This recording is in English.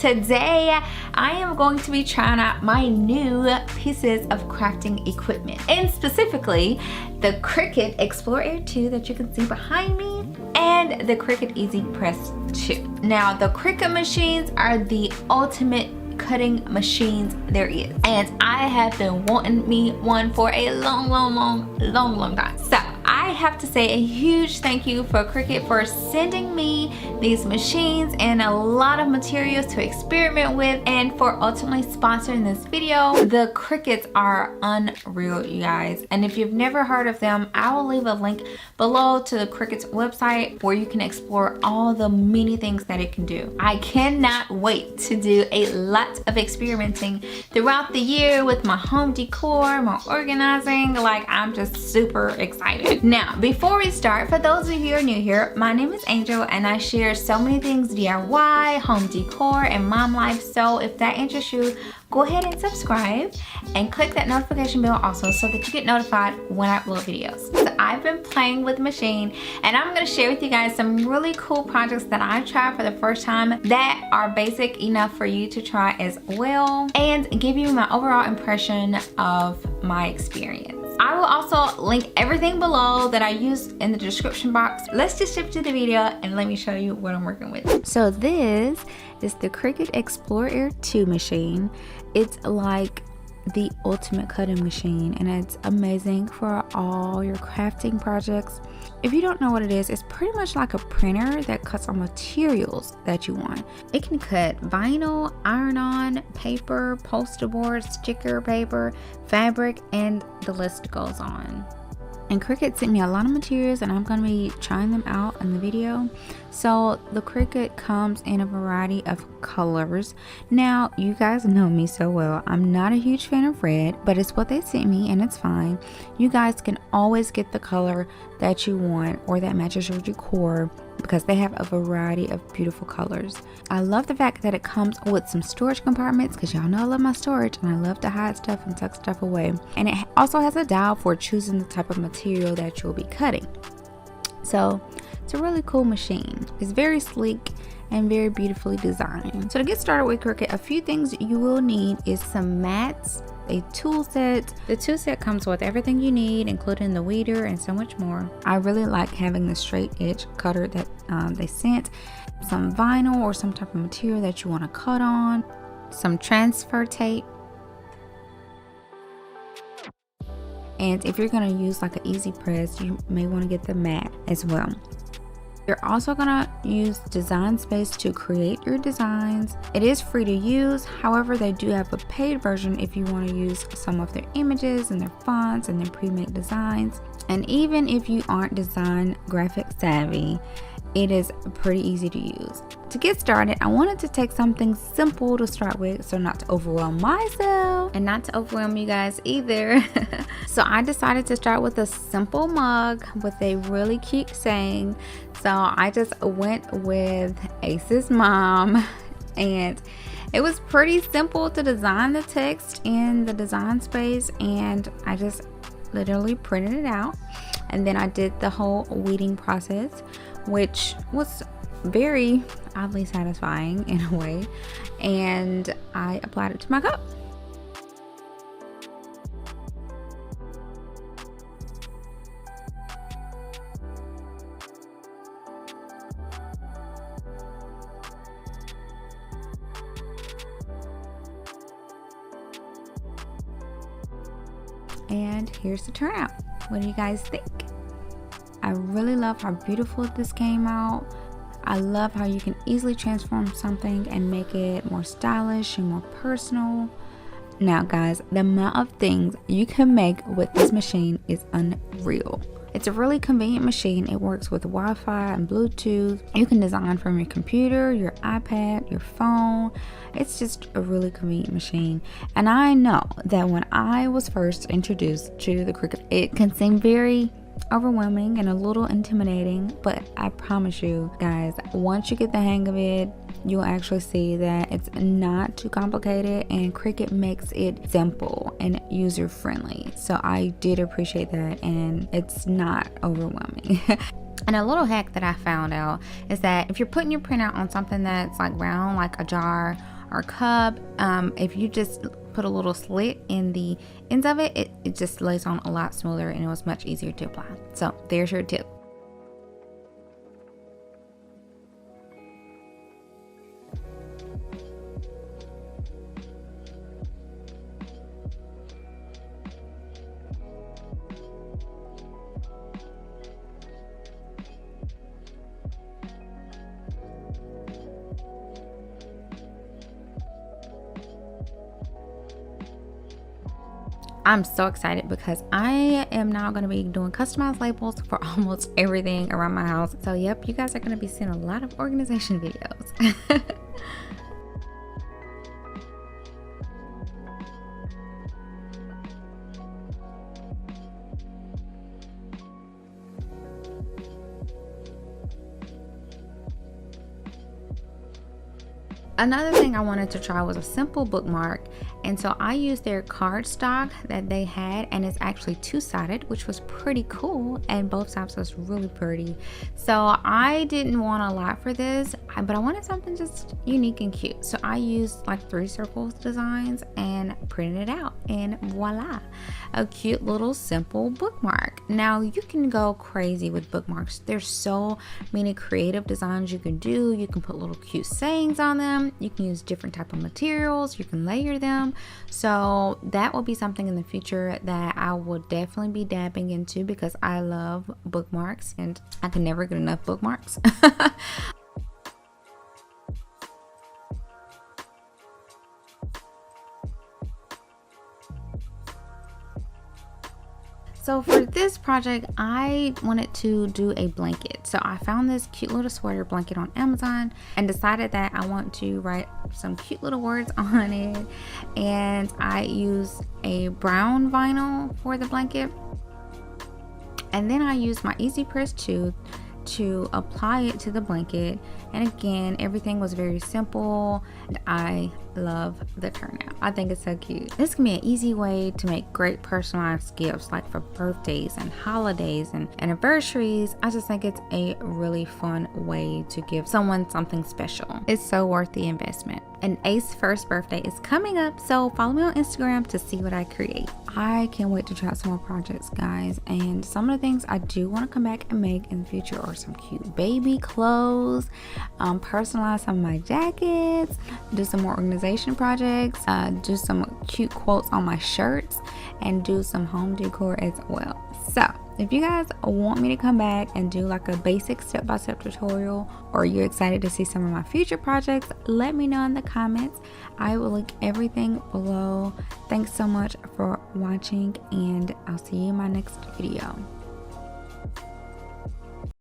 Today I am going to be trying out my new pieces of crafting equipment, and specifically the Cricut Explore Air 2 that you can see behind me and the Cricut Easy Press 2. Now the Cricut machines are the ultimate cutting machines there is, and I have been wanting me one for a long time. So I have to say a huge thank you for Cricut for sending me these machines and a lot of materials to experiment with, and for ultimately sponsoring this video. The Cricuts are unreal, you guys, and if you've never heard of them, I will leave a link below to the Cricut's website where you can explore all the many things that it can do. I cannot wait to do a lot of experimenting throughout the year with my home decor, my organizing. Like, I'm just super excited. Now, before we start, for those of you who are new here, my name is Angel and I share so many things DIY, home decor, and mom life. So if that interests you, go ahead and subscribe and click that notification bell also so that you get notified when I upload videos. So I've been playing with the machine, and I'm going to share with you guys some really cool projects that I tried for the first time that are basic enough for you to try as well, and give you my overall impression of my experience. I will also link everything below that I used in the description box. Let's just shift to the video and let me show you what I'm working with. So this is the Cricut Explore Air 2 machine. It's like the ultimate cutting machine, and it's amazing for all your crafting projects. If you don't know what it is, it's pretty much like a printer that cuts on materials that you want. It can cut vinyl, iron-on, paper, poster board, sticker paper, fabric, and the list goes on. And Cricut sent me a lot of materials, and I'm going to be trying them out in the video. So the Cricut comes in a variety of colors. Now, you guys know me so well. I'm not a huge fan of red, but it's what they sent me and it's fine. You guys can always get the color that you want or that matches your decor, because they have a variety of beautiful colors. I love the fact that it comes with some storage compartments, because y'all know I love my storage and I love to hide stuff and tuck stuff away. And it also has a dial for choosing the type of material that you'll be cutting. So it's a really cool machine. It's very sleek and very beautifully designed. So to get started with Cricut, a few things you will need is some mats, a tool set. The tool set comes with everything you need, including the weeder and so much more. I really like having the straight edge cutter that they sent, some vinyl or some type of material that you want to cut on, some transfer tape, and if you're going to use like an easy press, you may want to get the mat as well. You're also gonna use Design Space to create your designs. It is free to use, however they do have a paid version if you want to use some of their images and their fonts and their pre-made designs. And even if you aren't design graphic savvy, it is pretty easy to use. To get started, I wanted to take something simple to start with, so not to overwhelm myself and not to overwhelm you guys either. So I decided to start with a simple mug with a really cute saying. So I just went with Ace's mom, and it was pretty simple to design the text in the Design Space, and I just literally printed it out, and then I did the whole weeding process, which was very oddly satisfying in a way, and I applied it to my cup. And here's the turnout. What do you guys think? I really love how beautiful this came out. I love how you can easily transform something and make it more stylish and more personal. Now guys, the amount of things you can make with this machine is unreal. It's a really convenient machine. It works with Wi-Fi and Bluetooth. You can design from your computer, your iPad, your phone. It's just a really convenient machine. And I know that when I was first introduced to the Cricut, it can seem very overwhelming and a little intimidating, but I promise you guys, once you get the hang of it, you'll actually see that it's not too complicated, and Cricut makes it simple and user friendly. So I did appreciate that, and it's not overwhelming. And a little hack that I found out is that if you're putting your printout on something that's like round, like a jar or a cup, if you just put a little slit in the ends of it, it just lays on a lot smoother and it was much easier to apply. So there's your tip. I'm so excited because I am now going to be doing customized labels for almost everything around my house. So yep, you guys are going to be seeing a lot of organization videos. Another thing I wanted to try was a simple bookmark, and so I used their cardstock that they had, and it's actually two-sided, which was pretty cool, and both sides was really pretty. So I didn't want a lot for this, but I wanted something just unique and cute. So I used like 3 circles designs and printed it out, and voila, a cute little simple bookmark. Now you can go crazy with bookmarks. There's so many creative designs you can do. You can put little cute sayings on them. You can use different type of materials. You can layer them. So that will be something in the future that I will definitely be dabbing into because I love bookmarks and I can never get enough bookmarks. So for this project, I wanted to do a blanket. So I found this cute little sweater blanket on Amazon and decided that I want to write some cute little words on it. And I used a brown vinyl for the blanket. And then I used my Easy Press 2 to apply it to the blanket. And again, everything was very simple and I love the turnout. I think it's so cute. This can be an easy way to make great personalized gifts like for birthdays and holidays and anniversaries. I just think it's a really fun way to give someone something special. It's so worth the investment. And Ace's first birthday is coming up, so follow me on Instagram to see what I create. I can't wait to try out some more projects, guys, and some of the things I do want to come back and make in the future are some cute baby clothes, personalize some of my jackets, do some more organization projects, do some cute quotes on my shirts, and do some home decor as well. So if you guys want me to come back and do like a basic step-by-step tutorial, or you're excited to see some of my future projects, let me know in the comments. I will link everything below. Thanks so much for watching, and I'll see you in my next video.